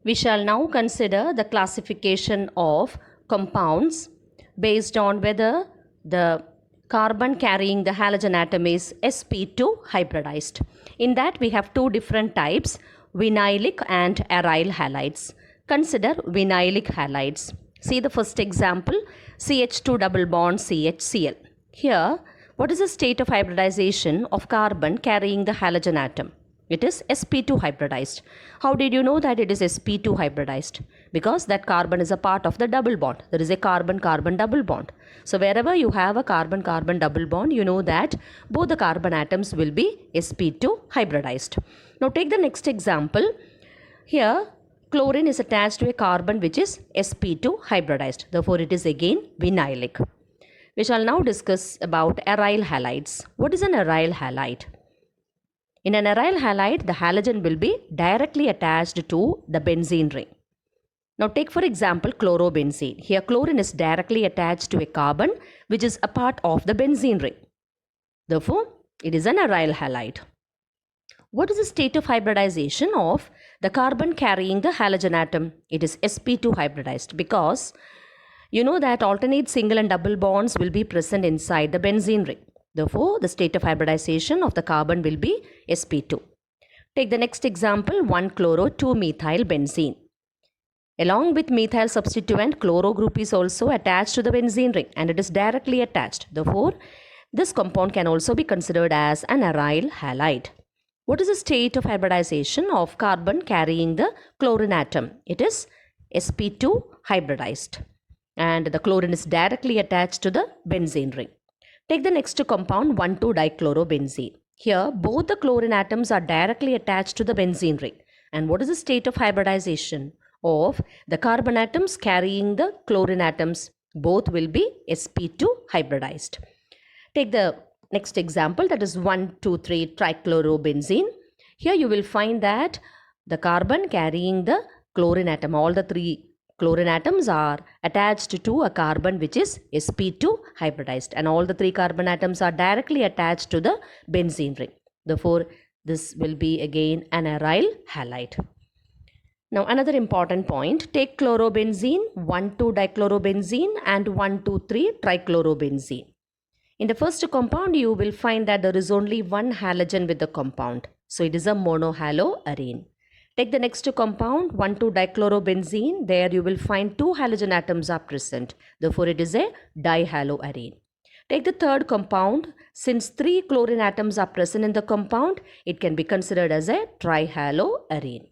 We shall now consider the classification of compounds based on whether the carbon carrying the halogen atom is sp2 hybridized. In that we have two different types, vinylic and aryl halides. Consider vinylic halides. See the first example, CH2 double bond CHCl. Here, what is the state of hybridization of carbon carrying the halogen atom? It is sp2 hybridized. How did you know that it is sp2 hybridized? Because that carbon is a part of the double bond. There is a carbon-carbon double bond. So wherever you have a carbon-carbon double bond, you know that both the carbon atoms will be sp2 hybridized. Now take the next example. Here, chlorine is attached to a carbon which is sp2 hybridized. Therefore, it is again vinylic. We shall now discuss about aryl halides. What is an aryl halide? In an aryl halide, the halogen will be directly attached to the benzene ring. Now take for example chlorobenzene. Here chlorine is directly attached to a carbon which is a part of the benzene ring. Therefore, it is an aryl halide. What is the state of hybridization of the carbon carrying the halogen atom? It is sp2 hybridized because you know that alternate single and double bonds will be present inside the benzene ring. Therefore, the state of hybridization of the carbon will be sp2. Take the next example, 1-chloro-2-methyl benzene. Along with methyl substituent, chloro group is also attached to the benzene ring and it is directly attached. Therefore, this compound can also be considered as an aryl halide. What is the state of hybridization of carbon carrying the chlorine atom? It is sp2 hybridized and the chlorine is directly attached to the benzene ring. Take the next compound, 1,2-dichlorobenzene. Here, both the chlorine atoms are directly attached to the benzene ring. And what is the state of hybridization of the carbon atoms carrying the chlorine atoms? Both will be sp2 hybridized. Take the next example, that is 1,2,3-trichlorobenzene. Here you will find that the carbon carrying the chlorine atom, all the three chlorine atoms are attached to a carbon which is sp2 hybridized and all the three carbon atoms are directly attached to the benzene ring. Therefore, this will be again an aryl halide. Now another important point, take chlorobenzene, 1,2-dichlorobenzene and 1,2,3-trichlorobenzene. In the first compound, you will find that there is only one halogen with the compound. So it is a monohaloarene. Take the next compound, 1,2-dichlorobenzene. There you will find two halogen atoms are present. Therefore, it is a dihaloarene. Take the third compound. Since three chlorine atoms are present in the compound, it can be considered as a trihaloarene.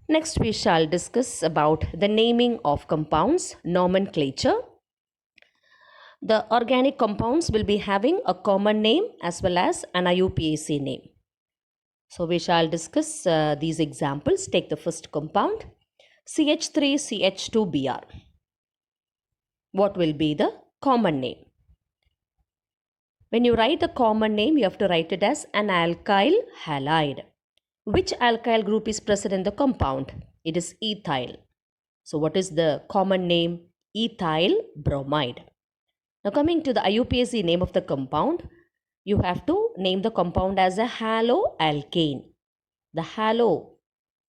Next, we shall discuss about the naming of compounds, nomenclature. The organic compounds will be having a common name as well as an IUPAC name. So we shall discuss these examples. Take the first compound, CH3CH2Br. What will be the common name? When you write the common name, you have to write it as an alkyl halide. Which alkyl group is present in the compound? It is ethyl. So what is the common name? Ethyl bromide. Now coming to the IUPAC name of the compound, you have to name the compound as a haloalkane. The halo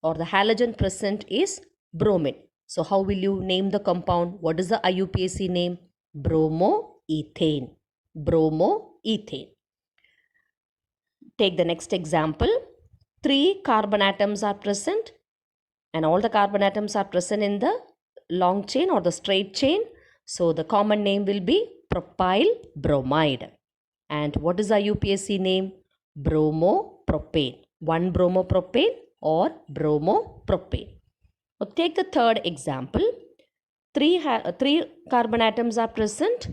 or the halogen present is bromine. So how will you name the compound? What is the IUPAC name? Bromoethane. Bromoethane. Take the next example. 3 carbon atoms are present and all the carbon atoms are present in the long chain or the straight chain. So the common name will be propyl bromide. And what is the IUPAC name? Bromopropane. 1 bromopropane or bromopropane. Now take the third example. 3 carbon atoms are present,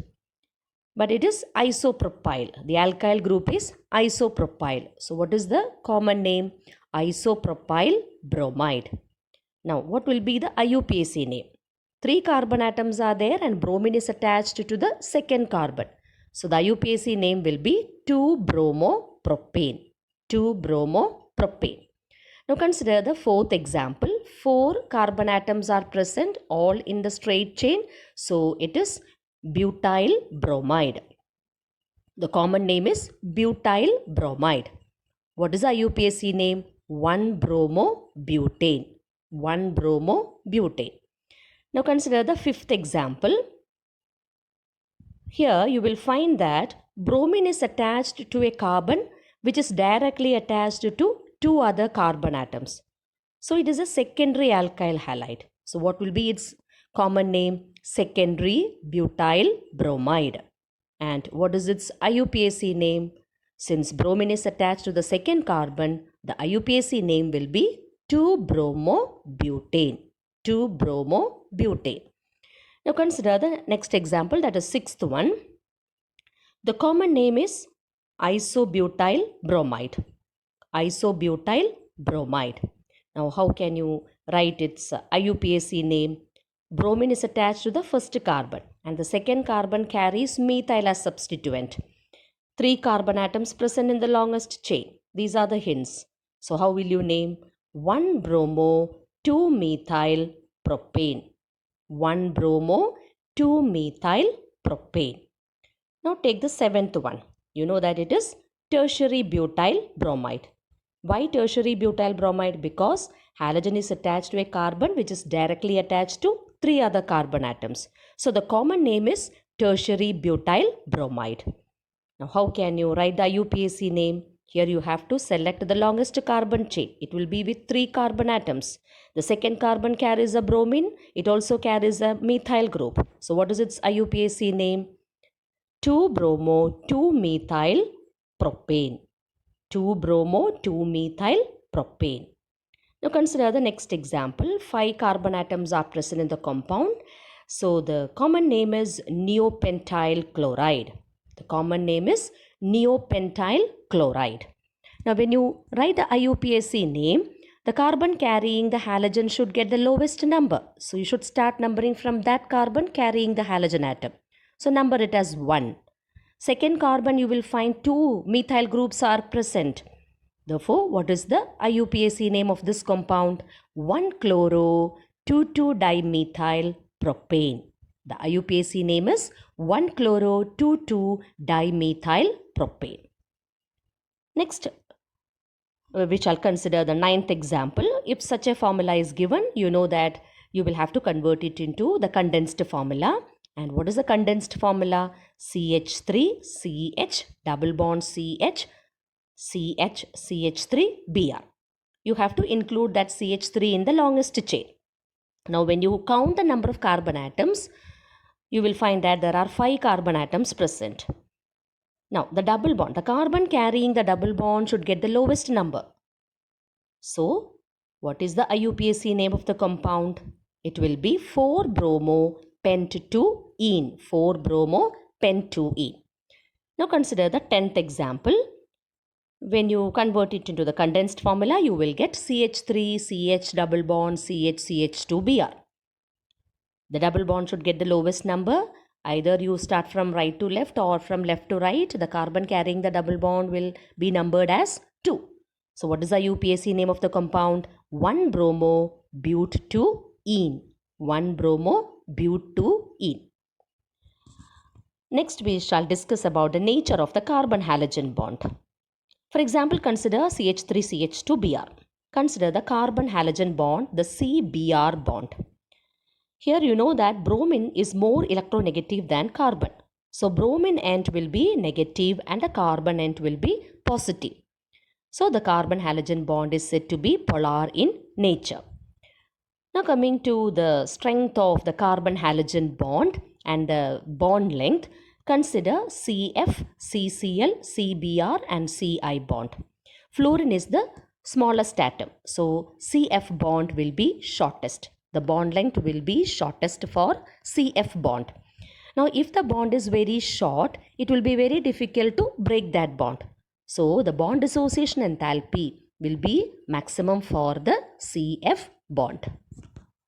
but it is isopropyl. The alkyl group is isopropyl. So what is the common name? Isopropyl bromide. Now what will be the IUPAC name? 3 carbon atoms are there and bromine is attached to the second carbon. So the IUPAC name will be 2-bromopropane. 2-bromopropane. Now consider the fourth example. 4 carbon atoms are present all in the straight chain. So it is butyl bromide. The common name is butyl bromide. What is the IUPAC name? 1-bromobutane. 1-bromobutane. Now consider the fifth example. Here you will find that bromine is attached to a carbon which is directly attached to two other carbon atoms. So it is a secondary alkyl halide. So what will be its common name? Secondary butyl bromide. And what is its IUPAC name? Since bromine is attached to the second carbon, the IUPAC name will be 2-bromobutane. 2-bromobutane. Now consider the next example, that is sixth one. The common name is isobutyl bromide. Isobutyl bromide. Now how can you write its IUPAC name? Bromine is attached to the first carbon and the second carbon carries methyl as substituent. 3 carbon atoms present in the longest chain. These are the hints. So how will you name? 1-bromo 2-methyl propane. 1-bromo 2-methyl propane. Now take the seventh one. You know that it is tertiary butyl bromide. Why tertiary butyl bromide? Because halogen is attached to a carbon which is directly attached to 3 other carbon atoms. So the common name is tertiary butyl bromide. Now how can you write the IUPAC name? Here you have to select the longest carbon chain. It will be with 3 carbon atoms. The second carbon carries a bromine. It also carries a methyl group. So what is its IUPAC name? 2-bromo 2-methyl propane. 2-bromo 2-methyl propane. Now consider the next example. 5 carbon atoms are present in the compound. So the common name is neopentyl chloride. The common name is neopentyl chloride. Now when you write the IUPAC name, the carbon carrying the halogen should get the lowest number. So you should start numbering from that carbon carrying the halogen atom. So number it as 1. Second carbon you will find 2 methyl groups are present. Therefore, what is the IUPAC name of this compound? 1-chloro 2,2-dimethyl propane. The IUPAC name is 1-chloro 2,2-dimethyl propane. Next, which I'll consider the ninth example. If such a formula is given, you know that you will have to convert it into the condensed formula. And what is the condensed formula? CH3, CH, double bond CH, CH, CH3, Br. You have to include that CH3 in the longest chain. Now when you count the number of carbon atoms, you will find that there are 5 carbon atoms present. Now the double bond, the carbon carrying the double bond should get the lowest number. So what is the IUPAC name of the compound? It will be 4-bromo pent-2-ene. 4-bromo pent-2-ene. Now consider the 10th example. When you convert it into the condensed formula, you will get CH3, CH double bond, CH, CH2Br. The double bond should get the lowest number. Either you start from right to left or from left to right. The carbon carrying the double bond will be numbered as 2. So what is the IUPAC name of the compound? 1-bromo but-2-ene. 1-bromo but-2-ene. Next we shall discuss about the nature of the carbon-halogen bond. For example, consider CH3CH2Br. Consider the carbon-halogen bond, the CBr bond. Here you know that bromine is more electronegative than carbon. So bromine end will be negative and the carbon end will be positive. So the carbon-halogen bond is said to be polar in nature. Now coming to the strength of the carbon-halogen bond and the bond length, consider CF, CCl, CBr and Ci bond. Fluorine is the smallest atom. So CF bond will be shortest. The bond length will be shortest for CF bond. Now if the bond is very short, it will be very difficult to break that bond. So the bond dissociation enthalpy will be maximum for the CF bond.